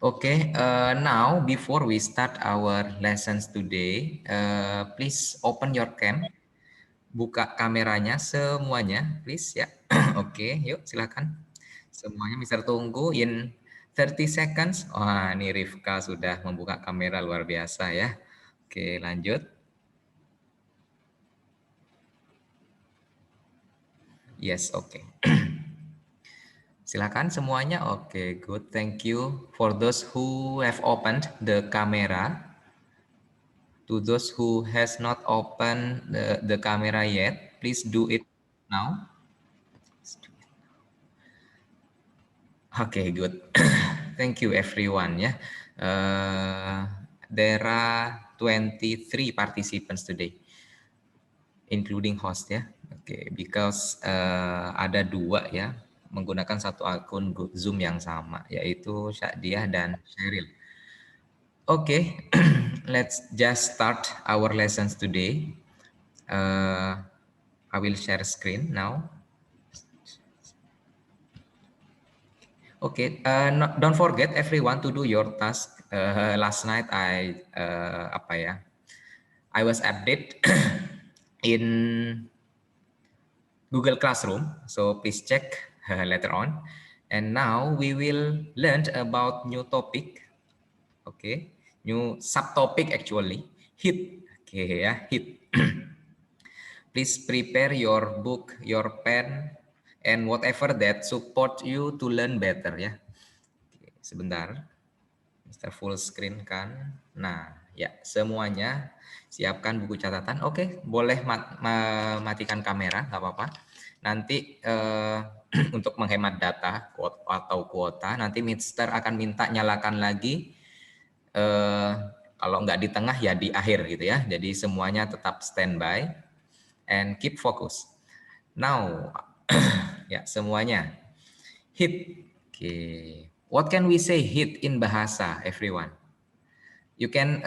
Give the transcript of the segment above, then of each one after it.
Okay, now before we start our lessons today, please open your cam, buka kameranya semuanya, please ya. Oke, yuk silakan. Semuanya Mister tunggu in 30 seconds. Wah, ini Rifka sudah membuka kamera luar biasa ya. Oke, lanjut. Yes, oke. Silakan semuanya. Oke, good. Thank you for those who have opened the camera. To those who has not opened the camera yet, please do it now. Okay, good. Thank you everyone ya. There are 23 participants today, including host ya. Okay, because ada dua ya menggunakan satu akun Zoom yang sama, yaitu Syadiah dan Sheryl. Okay, let's just start our lessons today. I will share screen now. Okay, don't forget everyone to do your task. Last night I I was update in Google Classroom, so please check later on. And now we will learn about new topic. Okay, new subtopic actually. HIT. Okay, ya HIT. Please prepare your book, your pen, and whatever that support you to learn better ya. Oke, sebentar, Mister full screen kan. Nah, ya semuanya siapkan buku catatan. Oke, boleh matikan kamera, nggak apa-apa. Nanti untuk menghemat data atau kuota, nanti Mister akan minta nyalakan lagi. Kalau nggak di tengah ya di akhir gitu ya. Jadi semuanya tetap standby. And keep focus. Now, ya semuanya. Hit. Okay. What can we say hit in bahasa, everyone? You can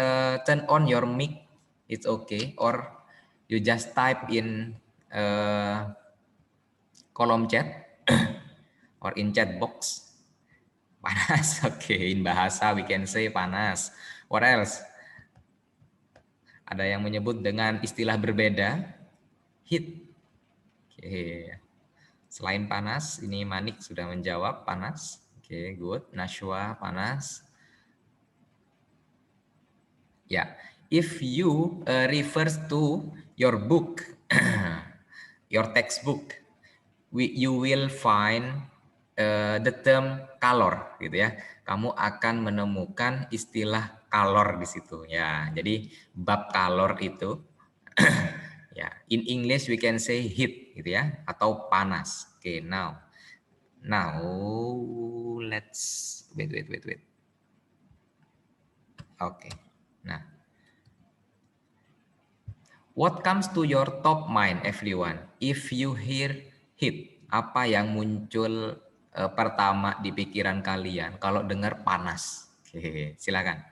turn on your mic. It's okay. Or you just type in kolom chat or in chat box. Panas. Okay. In bahasa we can say panas. What else? Ada yang menyebut dengan istilah berbeda. Hit. Oke. Selain panas, ini Manik sudah menjawab panas. Oke, good. Nashwa panas. Ya, if you refers to your book, your textbook, you will find the term color, gitu ya. Kamu akan menemukan istilah color di situ, ya. Jadi bab color itu. Ya, in English we can say heat gitu ya atau panas. Oke, now let's wait. Oke. Nah, what comes to your top mind everyone if you hear heat? Apa yang muncul pertama di pikiran kalian kalau dengar panas? Oke, silakan.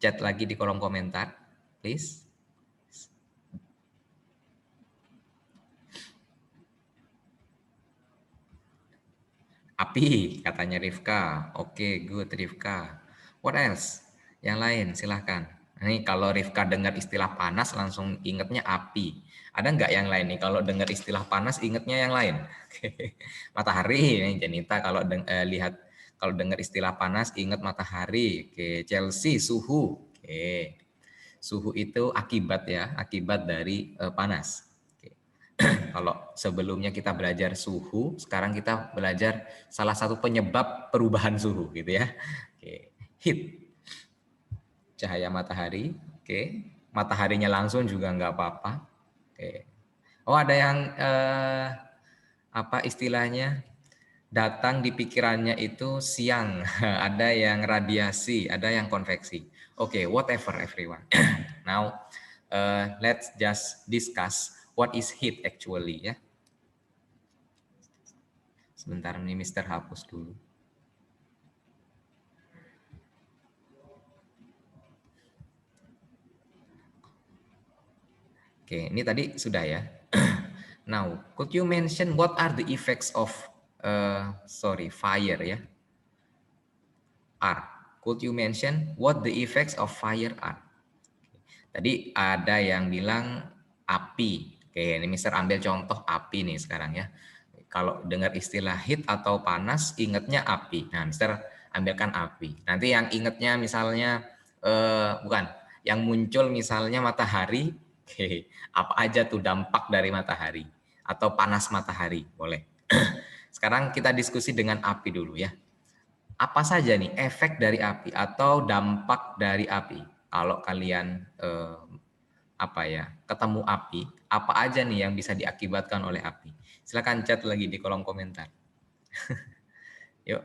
Chat lagi di kolom komentar, please. Api, katanya Rifka. Oke, good Rifka. What else? Yang lain, silahkan. Ini kalau Rifka dengar istilah panas langsung ingetnya api. Ada nggak yang lain nih? Kalau dengar istilah panas ingetnya yang lain? Matahari. Ini Janita kalau lihat kalau dengar istilah panas ingat matahari. Oke, Chelsea suhu. Oke. Suhu itu akibat ya, akibat dari panas. Kalau sebelumnya kita belajar suhu, sekarang kita belajar salah satu penyebab perubahan suhu gitu ya. Oke. Heat, cahaya matahari. Oke. Mataharinya langsung juga nggak apa-apa. Oke. Oh, ada yang apa istilahnya? Datang di pikirannya itu siang, ada yang radiasi, ada yang konveksi. Oke, whatever everyone. Now, let's just discuss what is heat actually ya. Sebentar ini Mister hapus dulu. Oke, ini tadi sudah ya. Now, could you mention what are the effects of fire ya? are. Could you mention what the effects of fire are? Tadi ada yang bilang api. Oke, ini Mister ambil contoh api nih sekarang ya. Kalau dengar istilah heat atau panas, ingatnya api. Nah, Mister ambilkan api. Nanti yang ingatnya misalnya, bukan, yang muncul misalnya matahari, oke, apa aja tuh dampak dari matahari? Atau panas matahari, boleh. Sekarang kita diskusi dengan api dulu ya. Apa saja nih efek dari api atau dampak dari api? Kalau kalian ketemu api, apa aja nih yang bisa diakibatkan oleh api? Silakan chat lagi di kolom komentar. Yuk.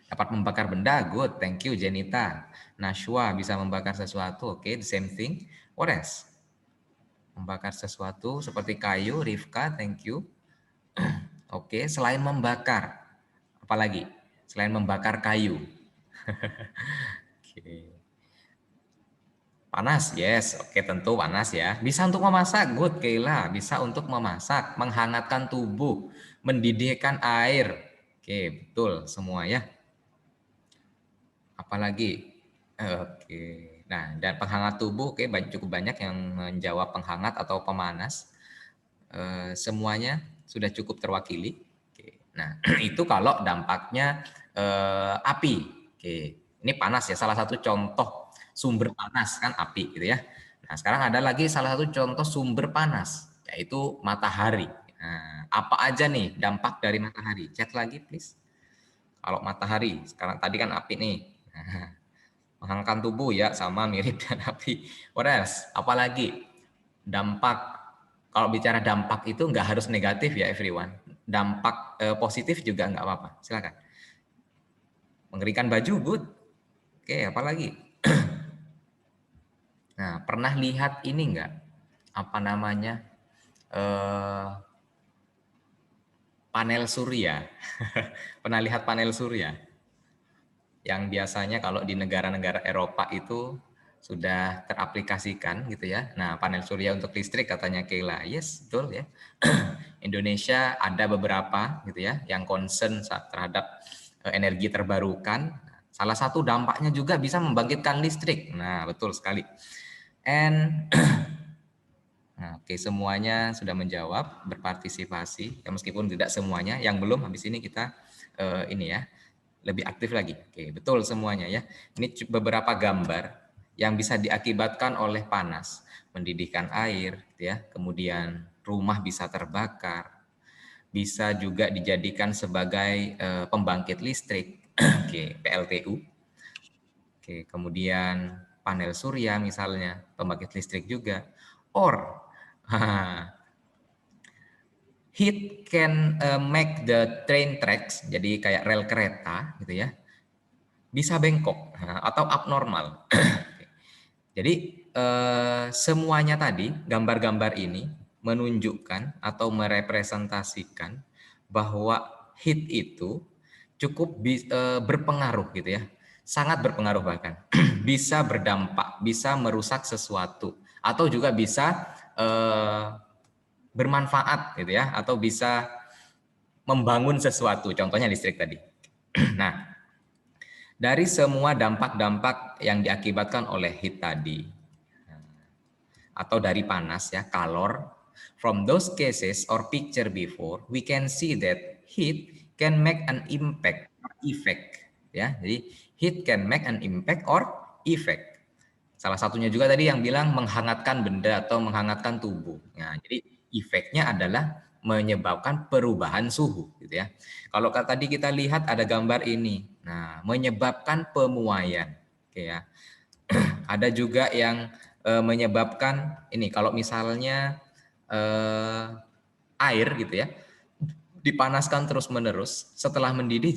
Dapat membakar benda, good, thank you Jenita. Nashwa bisa membakar sesuatu, oke, the same thing. What else? Membakar sesuatu seperti kayu, Rifka, thank you. Oke, selain membakar, apalagi? Selain membakar kayu. Oke. Panas, yes. Oke, tentu panas ya. Bisa untuk memasak, good, Keila. Bisa untuk memasak, menghangatkan tubuh, mendidihkan air. Oke, betul semua ya. Apalagi? Oke. Nah, dan penghangat tubuh, oke, cukup banyak yang menjawab penghangat atau pemanas. Semuanya sudah cukup terwakili. Oke. Nah, itu kalau dampaknya api. Oke. Ini panas ya, salah satu contoh sumber panas kan api gitu ya. Nah, sekarang ada lagi salah satu contoh sumber panas, yaitu matahari. Nah, apa aja nih dampak dari matahari? Chat lagi please. Kalau matahari, sekarang tadi kan api nih. Nah, menghangatkan tubuh ya, sama mirip dengan api. What else? Apalagi dampak, kalau bicara dampak itu nggak harus negatif ya everyone. Dampak positif juga nggak apa-apa. Silakan. Mengeringkan baju, good. Oke, apalagi? Nah, pernah lihat ini nggak? Apa namanya? Panel surya. Pernah lihat panel surya? Yang biasanya kalau di negara-negara Eropa itu sudah teraplikasikan gitu ya. Nah, panel surya untuk listrik katanya Keila. Yes, betul ya. Indonesia ada beberapa gitu ya yang concern terhadap energi terbarukan. Salah satu dampaknya juga bisa membangkitkan listrik. Nah, betul sekali. And nah, oke, semuanya sudah menjawab, berpartisipasi. Ya, meskipun tidak semuanya, yang belum habis ini kita ini ya lebih aktif lagi. Oke, betul semuanya ya. Ini beberapa gambar yang bisa diakibatkan oleh panas, mendidihkan air, gitu ya. Kemudian rumah bisa terbakar, bisa juga dijadikan sebagai pembangkit listrik, oke, PLTU. Oke, kemudian panel surya misalnya, pembangkit listrik juga. Or heat can make the train tracks, jadi kayak rel kereta gitu ya, bisa bengkok atau abnormal. Jadi semuanya tadi, gambar-gambar ini menunjukkan atau merepresentasikan bahwa heat itu cukup berpengaruh gitu ya, sangat berpengaruh bahkan, bisa berdampak, bisa merusak sesuatu, atau juga bisa bermanfaat gitu ya, atau bisa membangun sesuatu, contohnya listrik tadi. Nah, dari semua dampak-dampak yang diakibatkan oleh heat tadi, atau dari panas ya, calor, from those cases or picture before, we can see that heat can make an impact or effect ya. Jadi heat can make an impact or effect. Salah satunya juga tadi yang bilang menghangatkan benda atau menghangatkan tubuh. Nah, jadi efeknya adalah menyebabkan perubahan suhu gitu ya. Kalau tadi kita lihat ada gambar ini. Nah, menyebabkan pemuaian. Oke ya. Ada juga yang menyebabkan ini, kalau misalnya air gitu ya dipanaskan terus-menerus, setelah mendidih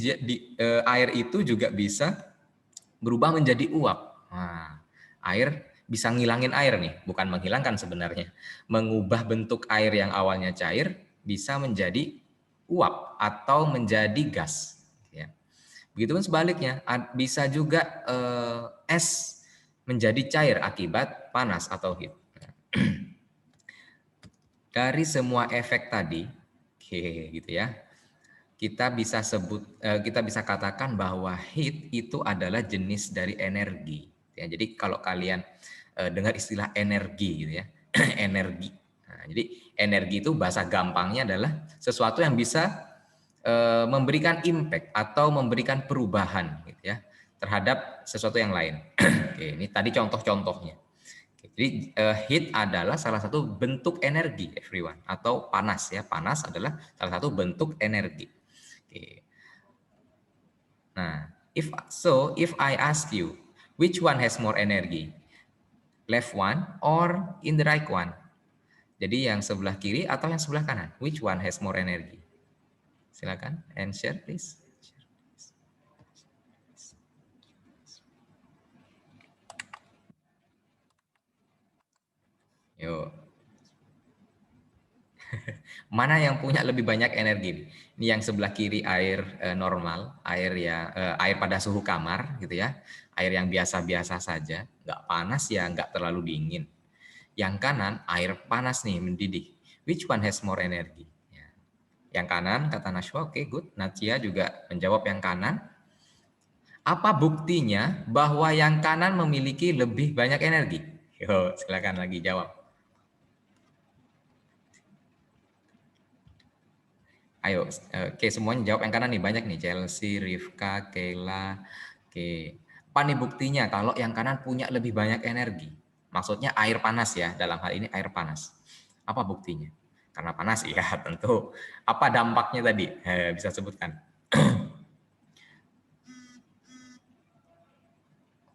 air itu juga bisa berubah menjadi uap. Nah, air bisa ngilangin air nih, bukan menghilangkan sebenarnya. Mengubah bentuk air yang awalnya cair bisa menjadi uap atau menjadi gas. Ya. Begitupun sebaliknya, bisa juga es menjadi cair akibat panas atau heat. Dari semua efek tadi, oke, gitu ya, kita bisa katakan bahwa heat itu adalah jenis dari energi. Ya, jadi kalau kalian dengar istilah energi, gitu ya, energi. Nah, jadi energi itu bahasa gampangnya adalah sesuatu yang bisa memberikan impact atau memberikan perubahan, gitu ya, terhadap sesuatu yang lain. Oke, ini tadi contoh-contohnya. Jadi heat adalah salah satu bentuk energi, everyone, atau panas ya. Panas adalah salah satu bentuk energi. Oke. Nah, if I ask you which one has more energy, left one or in the right one? Jadi yang sebelah kiri atau yang sebelah kanan? Which one has more energy? Silakan answer please. Yuk. Mana yang punya lebih banyak energi? Ini yang sebelah kiri air normal, air pada suhu kamar gitu ya. Air yang biasa-biasa saja, nggak panas ya, nggak terlalu dingin. Yang kanan air panas nih, mendidih. Which one has more energy? Ya. Yang kanan kata Nashwa, oke, good. Natia juga menjawab yang kanan. Apa buktinya bahwa yang kanan memiliki lebih banyak energi? Yo, silakan lagi jawab. Ayo, oke, semuanya jawab yang kanan nih, banyak nih. Chelsea, Rifka, Kayla. Oke, apa nih buktinya kalau yang kanan punya lebih banyak energi? Maksudnya air panas ya, dalam hal ini air panas. Apa buktinya? Karena panas ya, tentu. Apa dampaknya tadi? Bisa sebutkan.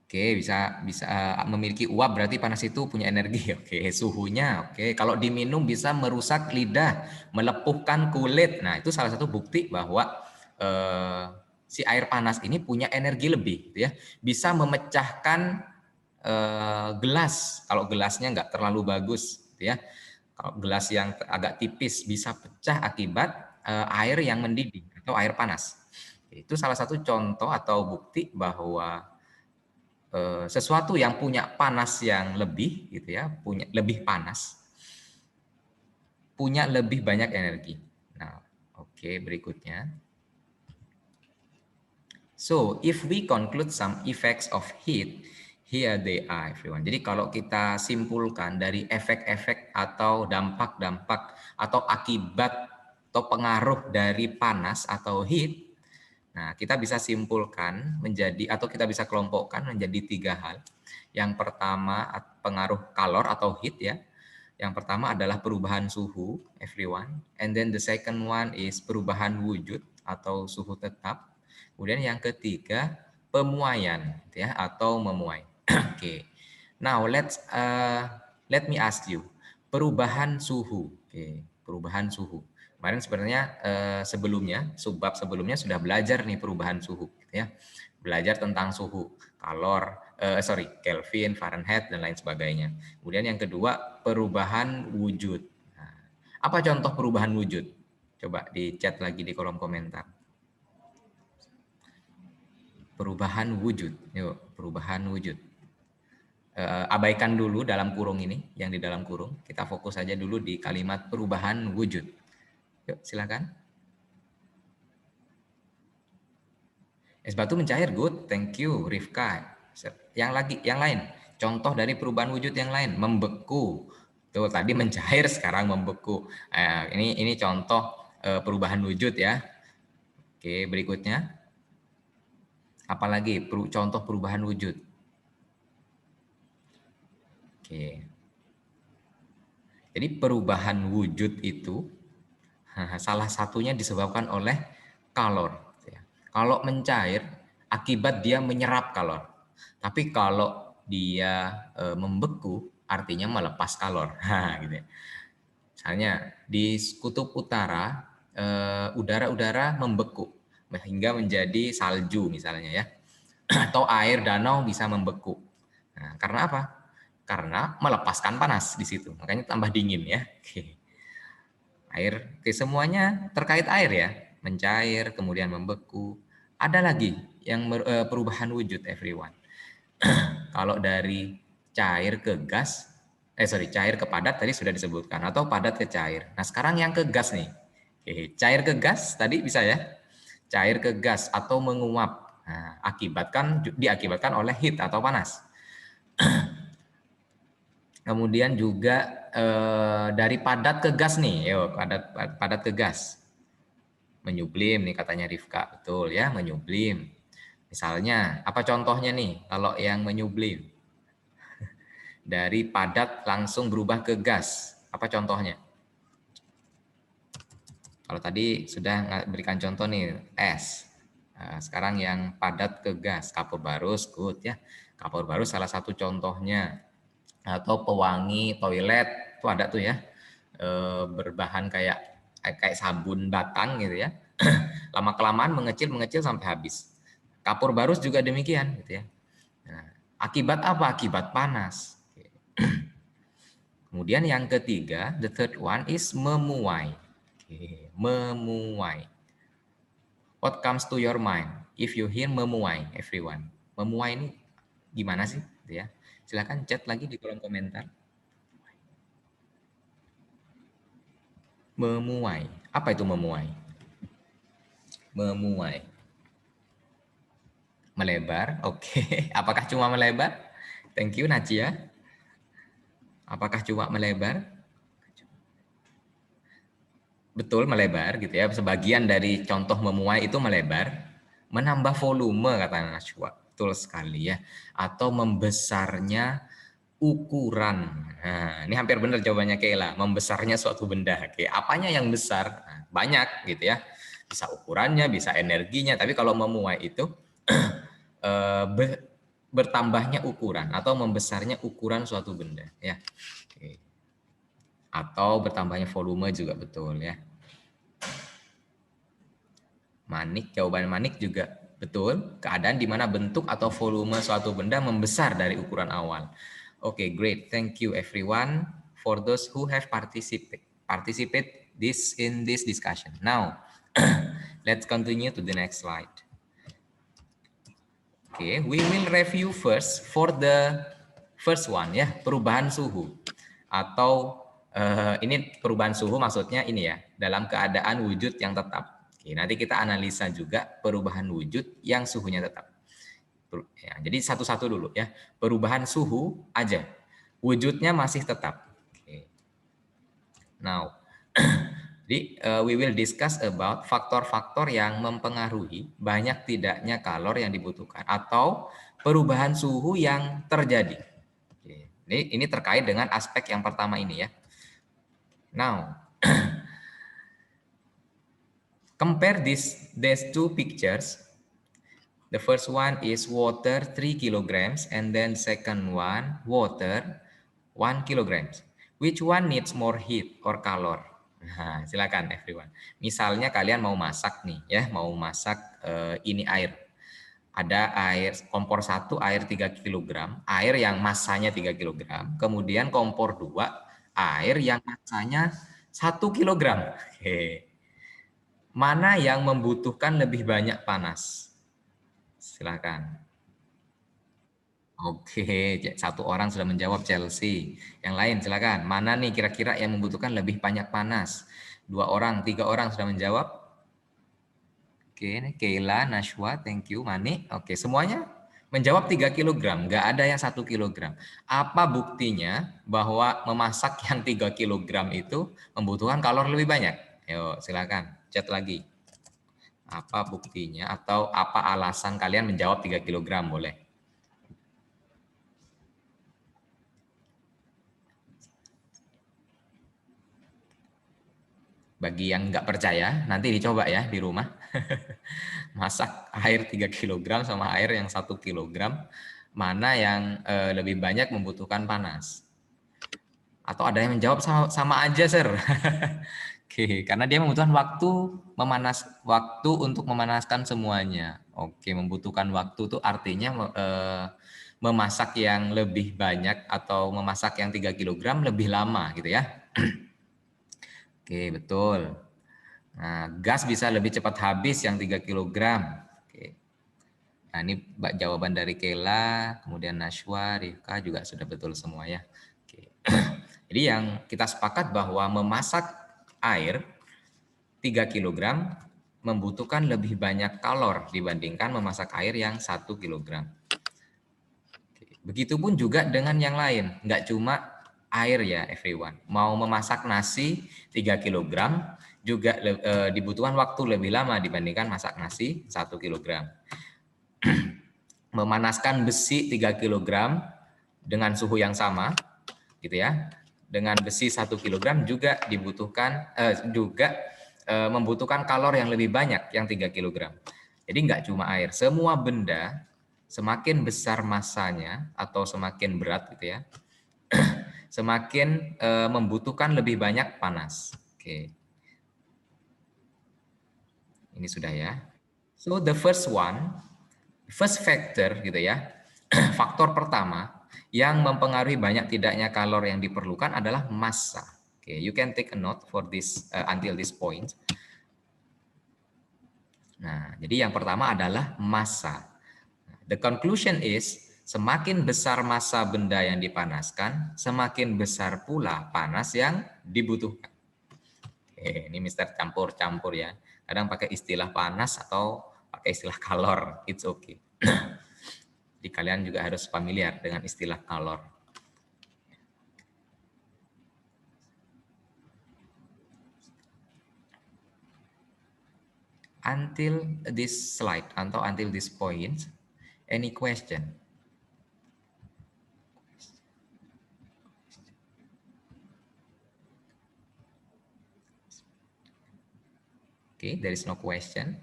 Oke, bisa memiliki uap berarti panas itu punya energi. Oke, suhunya. Oke, kalau diminum bisa merusak lidah, melepuhkan kulit. Nah, itu salah satu bukti bahwa si air panas ini punya energi lebih, gitu ya. Bisa memecahkan gelas. Kalau gelasnya nggak terlalu bagus, gitu ya. Kalau gelas yang agak tipis bisa pecah akibat air yang mendidih atau air panas. Itu salah satu contoh atau bukti bahwa sesuatu yang punya panas yang lebih gitu ya, punya lebih panas, punya lebih banyak energi. Nah, oke, berikutnya. So, if we conclude some effects of heat, here they are everyone. Jadi kalau kita simpulkan dari efek-efek atau dampak-dampak atau akibat atau pengaruh dari panas atau heat, nah, kita bisa simpulkan menjadi atau kita bisa kelompokkan menjadi 3 hal. Yang pertama pengaruh kalor atau heat ya. Yang pertama adalah perubahan suhu, everyone. And then the second one is perubahan wujud atau suhu tetap. Kemudian yang ketiga pemuaian ya atau memuai. Oke. Now let me ask you. Perubahan suhu. Oke, perubahan suhu. Kemarin sebenarnya sebelumnya, subbab sebelumnya sudah belajar nih perubahan suhu, gitu ya. Belajar tentang suhu, Kelvin, Fahrenheit dan lain sebagainya. Kemudian yang kedua perubahan wujud. Nah, apa contoh perubahan wujud? Coba di chat lagi di kolom komentar. Perubahan wujud, yuk perubahan wujud. Abaikan dulu dalam kurung ini, yang di dalam kurung. Kita fokus saja dulu di kalimat perubahan wujud. Yuk, silakan. Es batu mencair, good, thank you, Rifka. Yang lain, contoh dari perubahan wujud yang lain, membeku. Tuh tadi mencair, sekarang membeku. Ini contoh perubahan wujud ya. Oke, berikutnya. Apalagi contoh perubahan wujud. Oke. Jadi perubahan wujud itu salah satunya disebabkan oleh kalor. Kalau mencair, akibat dia menyerap kalor. Tapi kalau dia membeku, artinya melepas kalor. Gitu ya. Misalnya di kutub utara, udara-udara membeku hingga menjadi salju misalnya ya. Atau air danau bisa membeku. Nah, karena apa? Karena melepaskan panas di situ. Makanya tambah dingin ya. Oke. Air, oke, semuanya terkait air ya. Mencair, kemudian membeku. Ada lagi yang perubahan wujud everyone. Kalau dari cair ke gas, cair ke padat tadi sudah disebutkan, atau padat ke cair. Nah sekarang yang ke gas nih. Oke, cair ke gas tadi bisa ya. cair ke gas atau menguap. Nah, diakibatkan oleh heat atau panas. Kemudian juga dari padat ke gas nih, padat ke gas. Menyublim nih katanya Rifka, betul ya, menyublim. Misalnya, apa contohnya nih kalau yang menyublim? Dari padat langsung berubah ke gas. Apa contohnya? Kalau tadi sudah berikan contoh nih, es. Nah, sekarang yang padat ke gas, kapur barus, good ya. Kapur barus salah satu contohnya. Atau pewangi toilet, itu ada tuh ya. Berbahan kayak sabun batang gitu ya. Lama-kelamaan mengecil sampai habis. Kapur barus juga demikian gitu ya. Nah, akibat apa? Akibat panas. Kemudian yang ketiga, the third one is memuai. Memuai. What comes to your mind if you hear memuai, everyone? Memuai ini gimana sih? Ya, silakan chat lagi di kolom komentar. Memuai. Apa itu memuai? Memuai. Melebar. Oke. Apakah cuma melebar? Thank you Najia. Apakah cuma melebar? Betul, melebar gitu ya. Sebagian dari contoh memuai itu melebar, menambah volume kata Najwa. Betul sekali ya. Atau membesarnya ukuran. Nah, ini hampir benar jawabannya Kayla. Membesarnya suatu benda. Oke, apanya yang besar? Nah, banyak gitu ya. Bisa ukurannya, bisa energinya. Tapi kalau memuai itu bertambahnya ukuran atau membesarnya ukuran suatu benda ya. Oke. Atau bertambahnya volume juga betul ya. Manik, jawaban Manik juga betul. Keadaan di mana bentuk atau volume suatu benda membesar dari ukuran awal. Oke, great. Thank you everyone for those who have participate in this discussion. Now, let's continue to the next slide. Oke, we will review first for the first one ya, perubahan suhu. Atau ini perubahan suhu maksudnya ini ya, dalam keadaan wujud yang tetap. Oke, nanti kita analisa juga perubahan wujud yang suhunya tetap. Ya, jadi satu-satu dulu ya. Perubahan suhu aja. Wujudnya masih tetap. Oke. Now, jadi we will discuss about faktor-faktor yang mempengaruhi banyak tidaknya kalor yang dibutuhkan atau perubahan suhu yang terjadi. Oke. Ini terkait dengan aspek yang pertama ini ya. Now, compare these two pictures. The first one is water 3 kilograms and then second one water 1 kilograms. Which one needs more heat or calor? Nah, silakan everyone. Misalnya kalian mau masak nih ya, mau masak ini air. Ada air kompor 1 air 3 kg, air yang masanya 3 kg, kemudian kompor 2 air yang masanya 1 kg. Oke. Mana yang membutuhkan lebih banyak panas? Silakan. Oke, satu orang sudah menjawab Chelsea. Yang lain silakan. Mana nih kira-kira yang membutuhkan lebih banyak panas? 2 orang, 3 orang sudah menjawab. Oke, ini Kayla, Nashwa, thank you. Mani, oke semuanya menjawab 3 kg. Nggak ada yang 1 kg. Apa buktinya bahwa memasak yang 3 kg itu membutuhkan kalor lebih banyak? Yuk, silakan. Chat lagi. Apa buktinya atau apa alasan kalian menjawab 3 kg? Boleh. Bagi yang nggak percaya, nanti dicoba ya di rumah. Masak air 3 kg sama air yang 1 kg, mana yang lebih banyak membutuhkan panas. Atau ada yang menjawab sama aja, Sir. Oke, karena dia membutuhkan waktu untuk memanaskan semuanya. Oke, membutuhkan waktu itu artinya memasak yang lebih banyak atau memasak yang 3 kg lebih lama gitu ya. Oke, betul. Nah, gas bisa lebih cepat habis yang 3 kg. Oke. Nah, ini jawaban dari Kela, kemudian Nashwa, Rifka juga sudah betul semua ya. Oke. Jadi yang kita sepakat bahwa memasak air 3 kg membutuhkan lebih banyak kalor dibandingkan memasak air yang 1 kilogram. Begitupun juga dengan yang lain, nggak cuma air ya everyone. Mau memasak nasi 3 kilogram juga dibutuhkan waktu lebih lama dibandingkan masak nasi 1 kilogram. Memanaskan besi 3 kilogram dengan suhu yang sama, gitu ya. Dengan besi 1 kilogram juga dibutuhkan membutuhkan kalor yang lebih banyak yang 3 kilogram. Jadi nggak cuma air, semua benda semakin besar masanya atau semakin berat gitu ya, semakin membutuhkan lebih banyak panas. Oke. Ini sudah ya. So the first factor gitu ya. Faktor pertama yang mempengaruhi banyak tidaknya kalor yang diperlukan adalah massa. Oke, you can take a note for this until this point. Nah, jadi yang pertama adalah massa. The conclusion is semakin besar massa benda yang dipanaskan, semakin besar pula panas yang dibutuhkan. Oke, ini Mister campur-campur ya. Kadang pakai istilah panas atau pakai istilah kalor, it's okay. Jadi kalian juga harus familiar dengan istilah kalor. Until this slide atau until this point, any question? Okay, there is no question.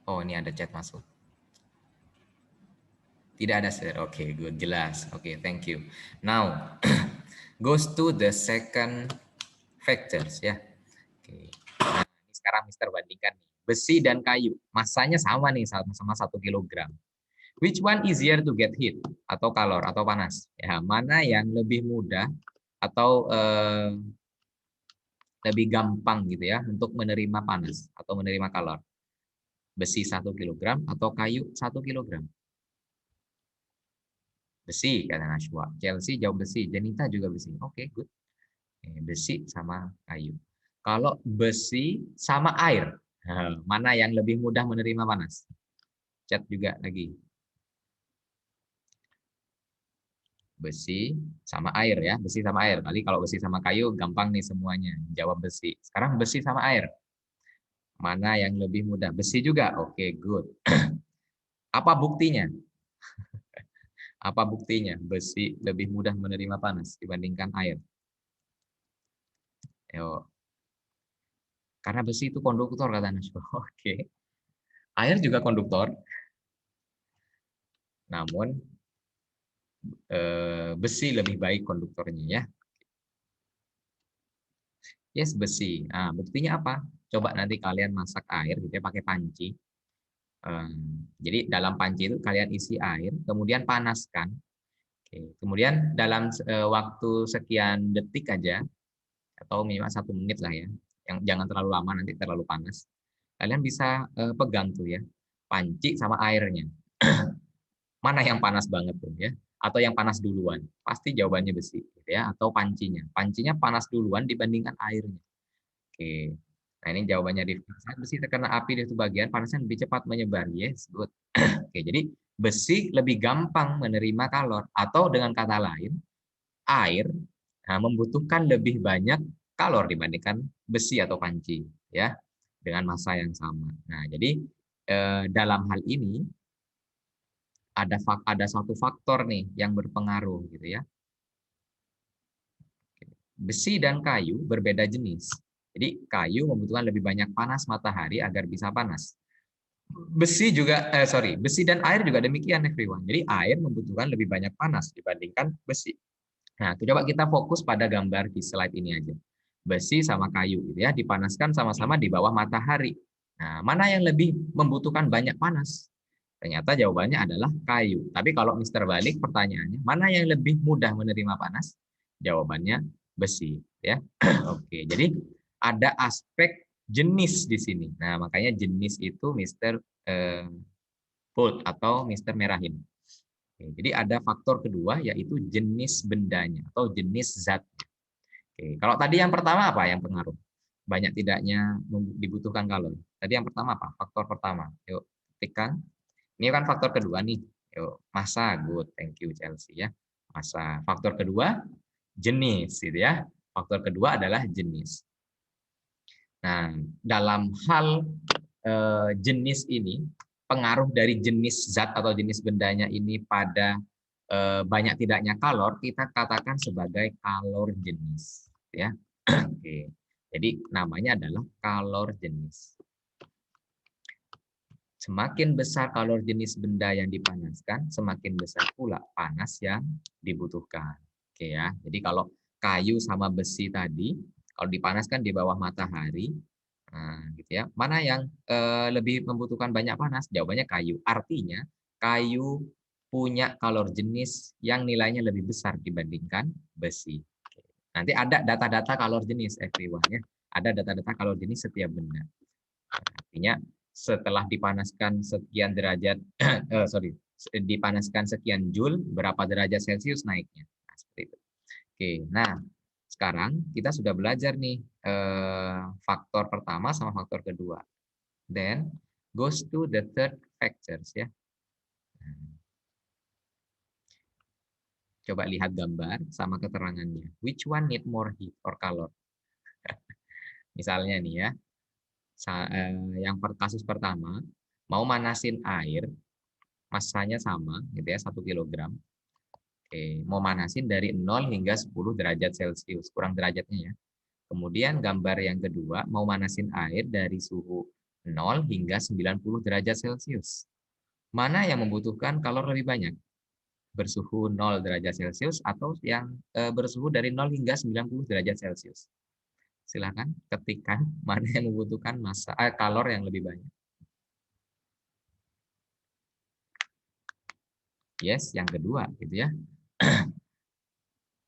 Oh, ini ada chat masuk. Tidak ada, sir. Oke, good, jelas. Oke, thank you. Now, goes to the second factors ya. Oke. Nah, ini sekarang Mister bandingkan nih. Besi dan kayu, masanya sama nih, sama-sama 1 kilogram. Which one easier to get heat atau kalor atau panas? Ya, mana yang lebih mudah atau lebih gampang gitu ya untuk menerima panas atau menerima kalor? Besi 1 kilogram atau kayu 1 kilogram? Besi, kata Nashwa. Chelsea jawab besi. Janita juga besi. Oke, good. Besi sama kayu. Kalau besi sama air, mana yang lebih mudah menerima panas? Chat juga lagi. Besi sama air ya, besi sama air. Tadi kalau besi sama kayu gampang nih semuanya. Jawab besi. Sekarang besi sama air. Mana yang lebih mudah? Besi juga. Oke, good. Apa buktinya? Apa buktinya besi lebih mudah menerima panas dibandingkan air? Yo. Karena besi itu konduktor kata Naswa. Oke. Air juga konduktor. Namun besi lebih baik konduktornya ya. Yes, besi. Nah, buktinya apa? Coba nanti kalian masak air gitu ya pakai panci. Jadi dalam panci itu kalian isi air, kemudian panaskan. Oke. Kemudian dalam waktu sekian detik aja, atau minimal 1 menit lah ya, yang jangan terlalu lama nanti terlalu panas. Kalian bisa pegang tuh ya, panci sama airnya. Mana yang panas banget tuh ya? Atau yang panas duluan? Pasti jawabannya besi, gitu ya. Atau pancinya. Pancinya panas duluan dibandingkan airnya. Oke. Nah ini jawabannya di saat besi terkena api di satu bagian, panasnya lebih cepat menyebar. Yes, good. Oke, jadi besi lebih gampang menerima kalor. Atau dengan kata lain, air membutuhkan lebih banyak kalor dibandingkan besi atau panci, ya, dengan massa yang sama. Nah, jadi dalam hal ini ada satu faktor nih yang berpengaruh gitu ya. Besi dan kayu berbeda jenis. Jadi kayu membutuhkan lebih banyak panas matahari agar bisa panas. Besi dan air juga demikian everyone. Jadi air membutuhkan lebih banyak panas dibandingkan besi. Nah, coba kita fokus pada gambar di slide ini aja. Besi sama kayu gitu ya, dipanaskan sama-sama di bawah matahari. Nah, mana yang lebih membutuhkan banyak panas? Ternyata jawabannya adalah kayu. Tapi kalau Mister balik pertanyaannya, mana yang lebih mudah menerima panas? Jawabannya besi, ya. Oke, jadi ada aspek jenis di sini. Nah, makanya jenis itu Mister bold atau Mister merahin. Oke, jadi ada faktor kedua yaitu jenis bendanya atau jenis zatnya. Oke, kalau tadi yang pertama apa yang pengaruh? banyak tidaknya dibutuhkan kalori. Tadi yang pertama apa? Faktor pertama. Yuk, ketikkan. Ini kan faktor kedua nih. Yuk, massa, good. Thank you Chelsea ya. Massa. Faktor kedua, jenis gitu ya. Faktor kedua adalah jenis. Nah, dalam hal jenis ini, pengaruh dari jenis zat atau jenis bendanya ini pada banyak tidaknya kalor, kita katakan sebagai kalor jenis. Ya, oke. Jadi namanya adalah kalor jenis. Semakin besar kalor jenis benda yang dipanaskan, semakin besar pula panas yang dibutuhkan. Oke ya. Jadi kalau kayu sama besi tadi, kalau dipanaskan di bawah matahari, nah, gitu ya. Mana yang lebih membutuhkan banyak panas? Jawabannya kayu. Artinya kayu punya kalor jenis yang nilainya lebih besar dibandingkan besi. Nanti ada data-data kalor jenis everyone ya. Ada data-data kalor jenis setiap benda. Artinya setelah dipanaskan sekian derajat, dipanaskan sekian joule, berapa derajat Celcius naiknya. Nah, seperti itu. Oke, nah sekarang kita sudah belajar nih faktor pertama sama faktor kedua. Then goes to the third factors ya. Coba lihat gambar sama keterangannya. Which one need more heat or calor? Misalnya nih ya, yang kasus pertama mau manasin air, masanya sama gitu ya, 1 kg. Oke, mau manasin dari 0 hingga 10 derajat Celcius, kurang derajatnya ya. Kemudian gambar yang kedua mau manasin air dari suhu 0 hingga 90 derajat Celcius. Mana yang membutuhkan kalor lebih banyak? Bersuhu 0 derajat Celcius atau yang bersuhu dari 0 hingga 90 derajat Celcius? Silakan ketikkan mana yang membutuhkan kalor yang lebih banyak. Yes, yang kedua gitu ya.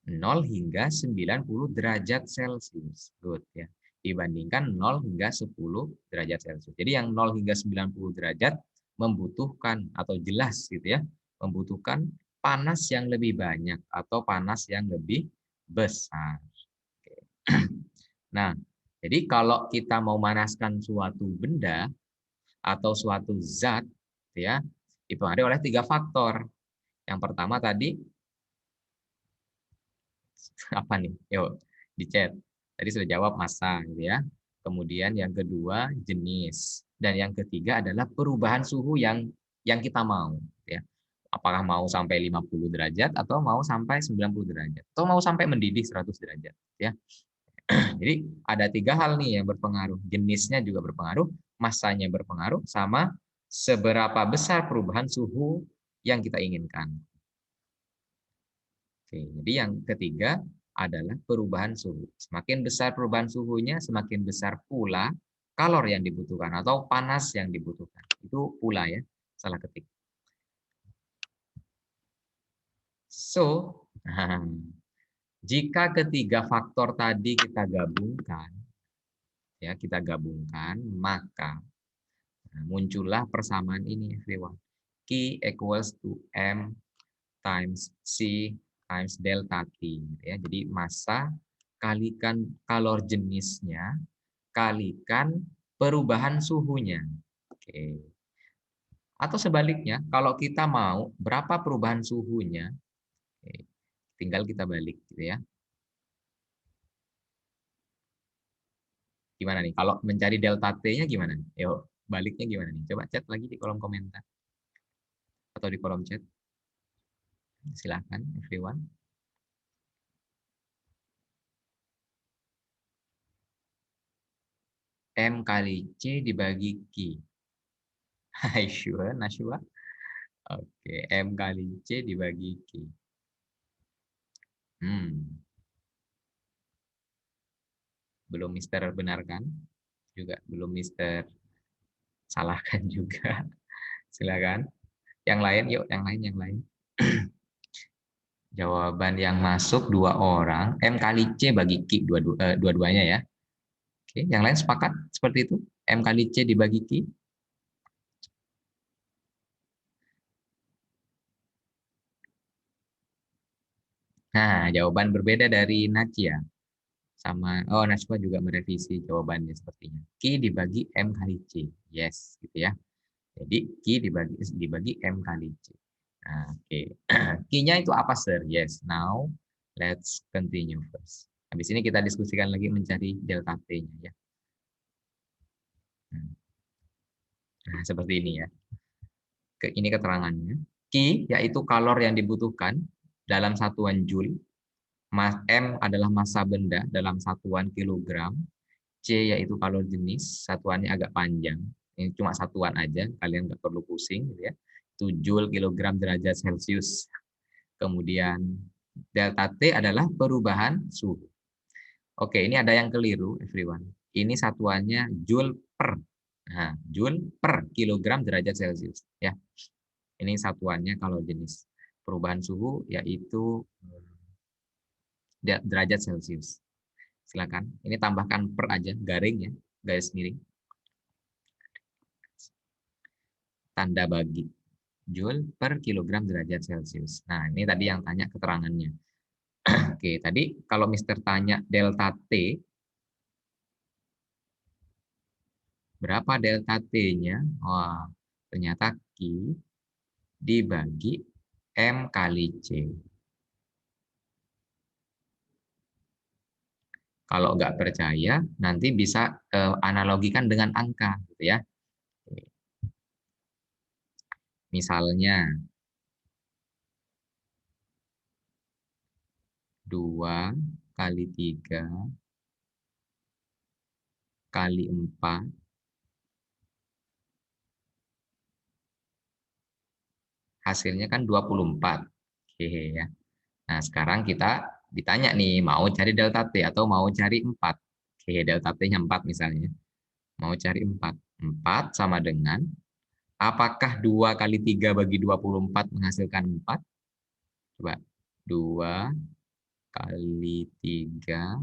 0 hingga 90 derajat Celcius. Good ya. Dibandingkan 0 hingga 10 derajat Celcius. Jadi yang 0 hingga 90 derajat membutuhkan atau jelas gitu ya, membutuhkan panas yang lebih banyak atau panas yang lebih besar. Nah, jadi kalau kita mau manaskan suatu benda atau suatu zat ya, dipengaruhi oleh 3 faktor. Yang pertama tadi apa nih? Yuk, di chat. Tadi sudah jawab massa gitu ya. Kemudian yang kedua jenis dan yang ketiga adalah perubahan suhu yang kita mau ya. Apakah mau sampai 50 derajat atau mau sampai 90 derajat atau mau sampai mendidih 100 derajat ya. Jadi ada 3 hal nih yang berpengaruh. Jenisnya juga berpengaruh, massanya berpengaruh sama seberapa besar perubahan suhu yang kita inginkan. Oke, jadi yang ketiga adalah perubahan suhu. Semakin besar perubahan suhunya, semakin besar pula kalor yang dibutuhkan atau panas yang dibutuhkan. Itu pula ya, salah ketik. So, jika ketiga faktor tadi kita gabungkan, ya kita gabungkan, maka muncullah persamaan ini, everyone. Q equals to M times C times delta T. Ya, jadi massa kalikan kalor jenisnya kalikan perubahan suhunya. Oke. Atau sebaliknya, kalau kita mau berapa perubahan suhunya, tinggal kita balik gitu ya. Gimana nih? Kalau mencari delta T-nya gimana? Yuk, baliknya gimana nih? Coba chat lagi di kolom komentar atau di kolom chat. Silahkan, everyone. M kali C dibagi Q. Hai sure, Nashua. Oke, M kali C dibagi Q. Belum Mister benarkan, juga belum Mister salahkan juga. Silakan. Yang lain, yuk, yang lain, yang lain. Jawaban yang masuk 2 orang, M kali C bagi Q dua-duanya ya. Oke, yang lain sepakat seperti itu? M kali C dibagi Q? Nah, jawaban berbeda dari Nacia. Sama, oh Najwa juga merevisi jawabannya sepertinya. Q dibagi M kali C. Yes, gitu ya. Jadi Q dibagi M kali C. Nah, oke. Q-nya itu apa, Sir? Yes. Now, let's continue first. Habis ini kita diskusikan lagi mencari delta T-nya ya. Nah, seperti ini ya. Ini keterangannya. Q yaitu kalor yang dibutuhkan dalam satuan Joule. M adalah massa benda dalam satuan kilogram. C yaitu kalor jenis, satuannya agak panjang. Ini cuma satuan aja, kalian nggak perlu pusing gitu ya. Itu Joule kilogram derajat Celcius. Kemudian delta T adalah perubahan suhu. Oke, ini ada yang keliru, everyone. Ini satuannya Joule per. Nah, Joule per kilogram derajat Celcius. Ya, ini satuannya kalau jenis perubahan suhu yaitu derajat Celcius. Silakan. Ini tambahkan per aja, garing ya, garis miring. Tanda bagi. Joule per kilogram derajat Celcius. Nah, ini tadi yang tanya keterangannya. Oke, tadi kalau Mister tanya delta T, berapa delta T-nya? Wah, ternyata Q dibagi M kali C. Kalau nggak percaya, nanti bisa analogikan dengan angka, gitu ya. Misalnya 2 kali 3 kali 4 hasilnya kan 24. Oke ya. Nah, sekarang kita ditanya nih, mau cari delta T atau mau cari 4. Oke, delta T-nya 4 misalnya. Mau cari 4. 4 sama dengan, apakah 2 kali 3 bagi 24 menghasilkan 4? Coba. 2 kali 3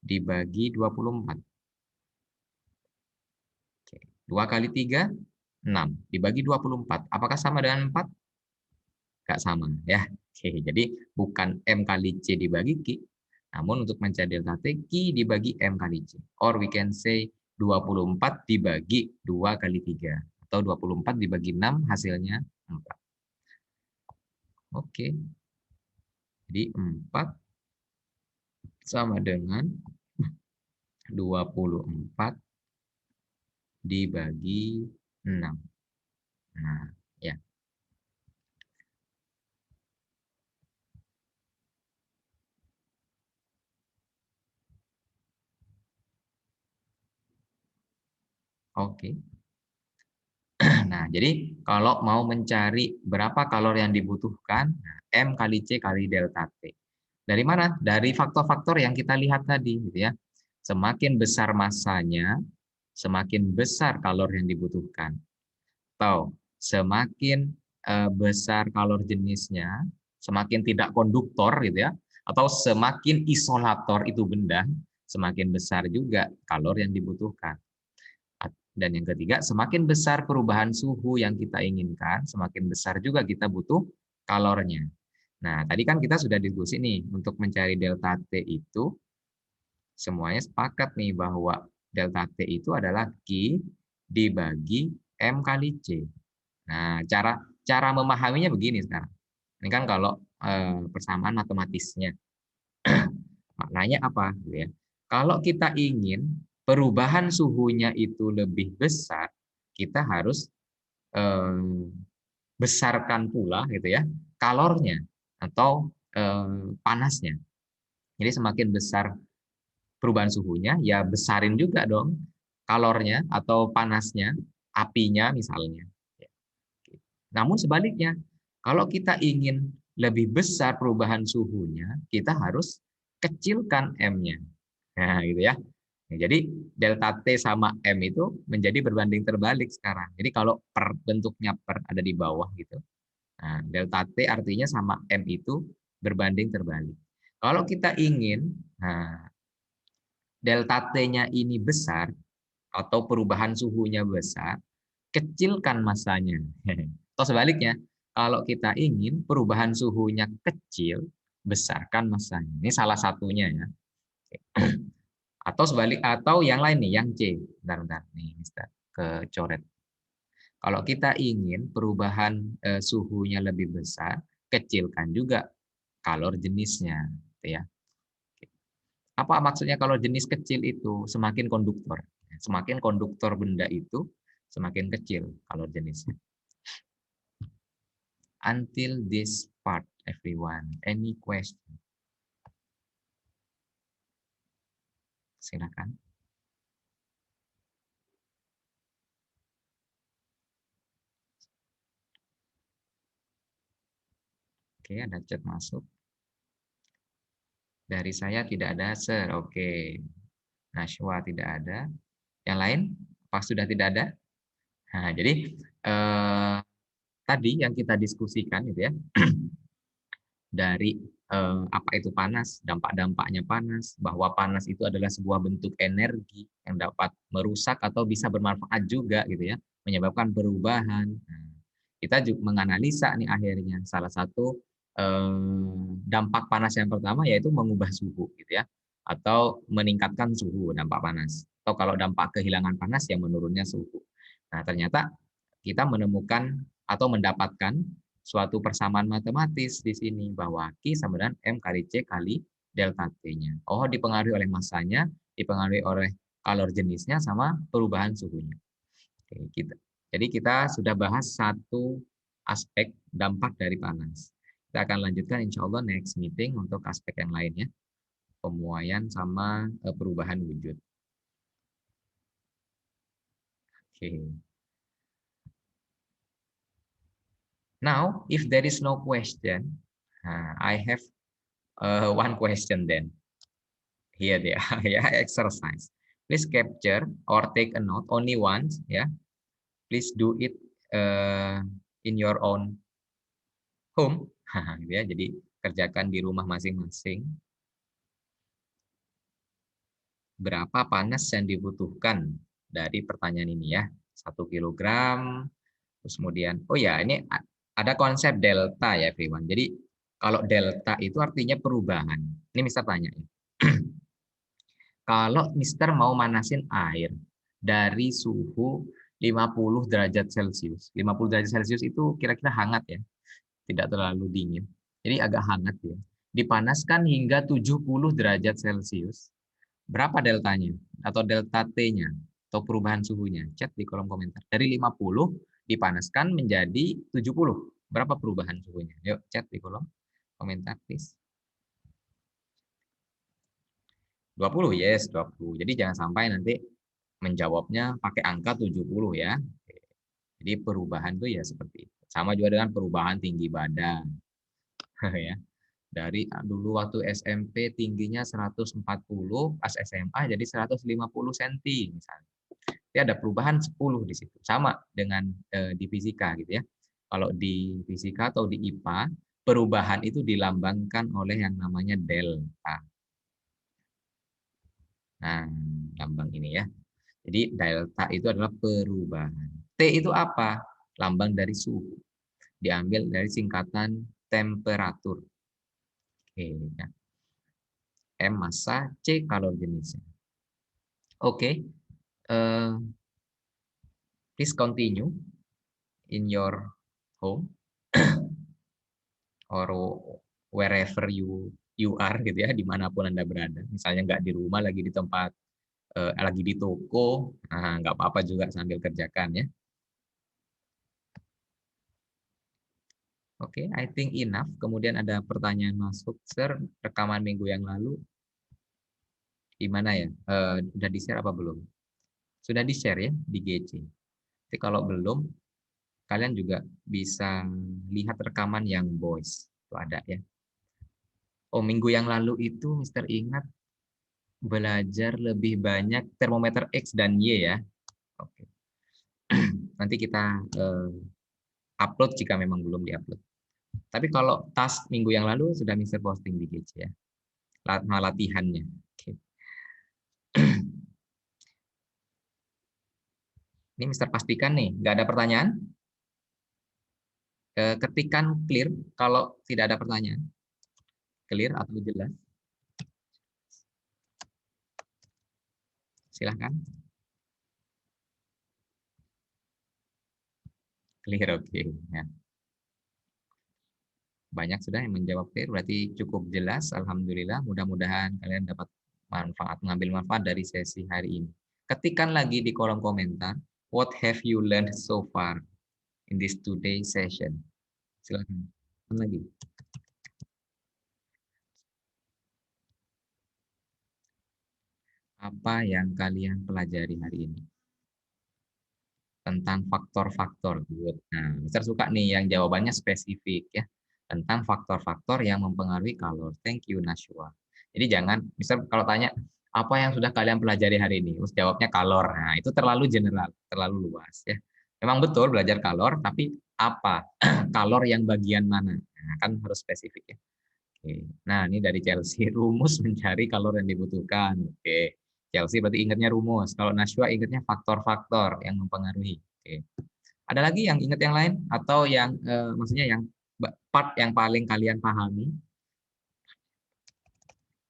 dibagi 24. Oke. 2 kali 3, 6. Dibagi 24. Apakah sama dengan 4? Nggak sama. Ya. Oke, jadi bukan M kali C dibagi Q, namun untuk mencari delta T, Q dibagi M kali C. Or we can say 24 dibagi 2 kali 3. Atau 24 dibagi 6 hasilnya 4. Oke. Jadi 4 sama dengan 24 dibagi 6. Nah, ya. Oke. Nah, jadi kalau mau mencari berapa kalori yang dibutuhkan, M kali C kali delta T. Dari mana? Dari faktor-faktor yang kita lihat tadi, gitu ya. Semakin besar massanya, semakin besar kalori yang dibutuhkan. Atau semakin besar kalori jenisnya, semakin tidak konduktor, gitu ya. Atau semakin isolator itu benda, semakin besar juga kalori yang dibutuhkan. Dan yang ketiga, semakin besar perubahan suhu yang kita inginkan, semakin besar juga kita butuh kalornya. Nah, tadi kan kita sudah diskusi nih, untuk mencari delta T itu, semuanya sepakat nih bahwa delta T itu adalah Q dibagi M kali C. Nah, cara memahaminya begini sekarang. Ini kan kalau persamaan matematisnya. Maknanya apa? Gitu ya. Kalau kita ingin perubahan suhunya itu lebih besar, kita harus besarkan pula gitu ya kalornya atau panasnya. Jadi semakin besar perubahan suhunya, ya besarin juga dong kalornya atau panasnya, apinya misalnya. Namun sebaliknya, kalau kita ingin lebih besar perubahan suhunya, kita harus kecilkan M-nya. Nah, gitu ya. Nah, jadi delta T sama M itu menjadi berbanding terbalik sekarang. Jadi kalau per bentuknya per ada di bawah gitu. Nah, delta T artinya sama M itu berbanding terbalik. Kalau kita ingin delta T-nya ini besar atau perubahan suhunya besar, kecilkan massanya. Atau sebaliknya, kalau kita ingin perubahan suhunya kecil, besarkan masanya. Ini salah satunya ya. Atau sebalik, atau yang lain nih, yang C. Bentar, nih, Mister, kecoret. Kalau kita ingin perubahan suhunya lebih besar, kecilkan juga kalor jenisnya, gitu ya. Apa maksudnya kalau jenis kecil itu? Semakin konduktor. Semakin konduktor benda itu, semakin kecil kalor jenisnya. Until this part, everyone. Any question? Silakan. Oke, ada chat masuk. Dari saya tidak ada, Sir. Oke. Nashwa tidak ada. Yang lain? Apa sudah tidak ada? Nah, jadi tadi yang kita diskusikan itu ya, dari apa itu panas, dampak-dampaknya panas, bahwa panas itu adalah sebuah bentuk energi yang dapat merusak atau bisa bermanfaat juga gitu ya, menyebabkan perubahan. Nah, kita juga menganalisa nih akhirnya salah satu dampak panas yang pertama yaitu mengubah suhu gitu ya, atau meningkatkan suhu dampak panas. Atau kalau dampak kehilangan panas yang menurunnya suhu. Nah, ternyata kita menemukan atau mendapatkan suatu persamaan matematis di sini bahwa Q sama dengan M kali C kali delta T-nya. Oh, dipengaruhi oleh masanya, dipengaruhi oleh kalor jenisnya sama perubahan suhunya. Oke, kita. Jadi kita sudah bahas satu aspek dampak dari panas. Kita akan lanjutkan insya Allah next meeting untuk aspek yang lainnya, pemuaian sama perubahan wujud. Oke. Now, if there is no question, I have one question then. Here they are, ya, exercise. Please capture or take a note only once, ya. Please do it in your own home, gitu ya. Jadi kerjakan di rumah masing-masing. Berapa panas yang dibutuhkan dari pertanyaan ini ya? 1 kilogram. Terus kemudian, oh ya, ini ada konsep delta ya, everyone. Jadi kalau delta itu artinya perubahan. Ini Mister tanya. Kalau Mister mau manasin air dari suhu 50 derajat Celcius. 50 derajat Celcius itu kira-kira hangat ya. Tidak terlalu dingin. Jadi agak hangat ya. Dipanaskan hingga 70 derajat Celcius. Berapa deltanya? Atau delta T-nya? Atau perubahan suhunya? Chat di kolom komentar. Dari 50 dipanaskan menjadi 70. Berapa perubahan suhunya? Yuk chat di kolom komentar please. 20, yes 20. Jadi jangan sampai nanti menjawabnya pakai angka 70 ya. Jadi perubahan tuh ya seperti itu. Sama juga dengan perubahan tinggi badan. Ya. Dari dulu waktu SMP tingginya 140, pas SMA jadi 150 cm misalnya. Jadi ada perubahan 10 di situ. Sama dengan di fisika gitu ya. Kalau di fisika atau di IPA, perubahan itu dilambangkan oleh yang namanya delta. Nah, lambang ini ya. Jadi delta itu adalah perubahan. T itu apa? Lambang dari suhu. Diambil dari singkatan temperatur. Oke, ya. M massa, C kalor jenisnya. Oke, please continue in your home or wherever you are gitu ya, dimanapun Anda berada. Misalnya nggak di rumah, lagi di tempat, lagi di toko, nah, nggak apa-apa juga sambil kerjakan ya. Oke, I think enough. Kemudian ada pertanyaan masuk, Sir, rekaman minggu yang lalu gimana ya? Udah di-share apa belum? Sudah di-share ya di GC. Tapi kalau belum, kalian juga bisa lihat rekaman yang voice. Itu ada ya. Oh, minggu yang lalu itu Mister ingat belajar lebih banyak termometer X dan Y ya. Oke. Nanti kita upload jika memang belum diupload. Tapi kalau task minggu yang lalu sudah Mister posting di GC ya. Latihannya. Oke. Ini Mister pastikan nih, nggak ada pertanyaan? Ketikan clear kalau tidak ada pertanyaan. Clear atau jelas? Silahkan. Clear, oke. Ya. Banyak sudah yang menjawab clear, berarti cukup jelas. Alhamdulillah, mudah-mudahan kalian dapat mengambil manfaat dari sesi hari ini. Ketikkan lagi di kolom komentar, what have you learned so far in this today session? Silakan. Lagi. Apa yang kalian pelajari hari ini? Tentang faktor-faktor. Nah, Mister suka nih yang jawabannya spesifik ya. Tentang faktor-faktor yang mempengaruhi kalor. Thank you, Nashwa. Jadi jangan, Mister kalau tanya, apa yang sudah kalian pelajari hari ini? Terus jawabnya kalor. Nah, itu terlalu general, terlalu luas ya. Memang betul belajar kalor, tapi apa? Kalor yang bagian mana? Nah, kan harus spesifik ya. Oke. Nah, ini dari Chelsea, rumus mencari kalor yang dibutuhkan. Oke. Chelsea berarti ingatnya rumus. Kalau Nashwa ingatnya faktor-faktor yang mempengaruhi. Oke. Ada lagi yang ingat yang lain? Atau yang maksudnya yang part yang paling kalian pahami?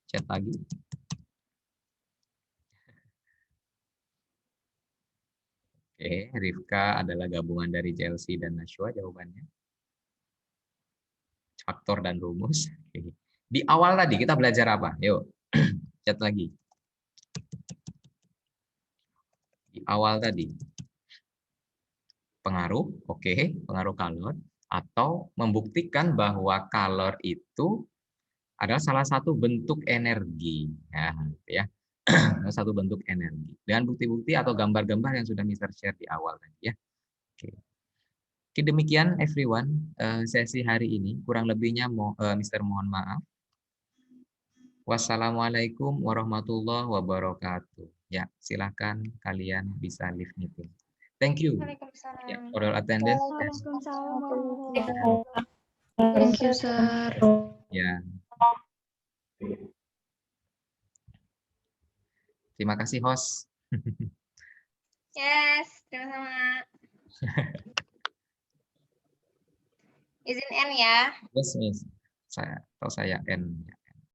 Chat lagi. Oke, Rifka adalah gabungan dari Chelsea dan Nashwa jawabannya. Faktor dan rumus. Oke. Di awal tadi kita belajar apa? Yuk, chat lagi. Di awal tadi. Pengaruh, oke, pengaruh kalor, atau membuktikan bahwa kalor itu adalah salah satu bentuk energi. Ya, salah satu bentuk energi. Dengan bukti-bukti atau gambar-gambar yang sudah Mister share di awal tadi ya. Oke. Oke, demikian everyone sesi hari ini. Kurang lebihnya Mister mohon maaf. Wassalamualaikum warahmatullahi wabarakatuh. Ya, silakan kalian bisa leave meeting. Thank you ya, for your attendance. Thank you, sir. Ya. Terima kasih host. Yes, sama-sama. Izin N ya. Yes, Miss. Saya N.